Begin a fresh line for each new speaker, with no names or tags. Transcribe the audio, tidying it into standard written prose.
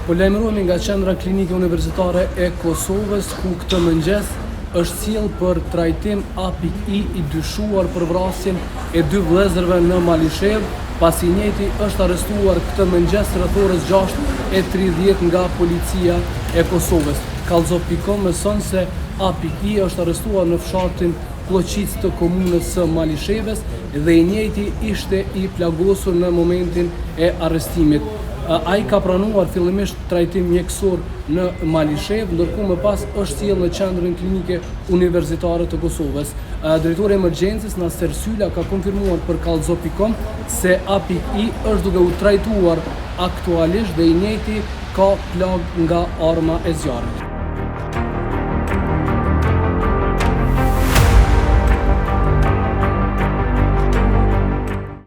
Po lajmërohemi nga qendra klinike universitare e Kosovës, ku këtë mëngjes është sjell për trajtim API i dyshuar për vrasjen e 2 vëllezërve në Malishev, pasi i njëjti është arrestuar këtë mëngjes rreth orës 6:30 nga policia e Kosovës. Kallzo.com mëson se API është arrestuar në fshatin Ploqic të komunës së Malishevës dhe i njëjti ishte i plagosur në momentin e arrestimit. Ai ka pranuar fillimisht trajtim mjekësor në Malishev, ndërkohë më pas është sjellë në qendrën klinike universitare të Kosovës. Drejtori i emergjencës Naser Syla ka konfirmuar për Kallzo.com se API është duke u trajtuar aktualisht dhe i njëjti ka plag nga arma e zjarrit.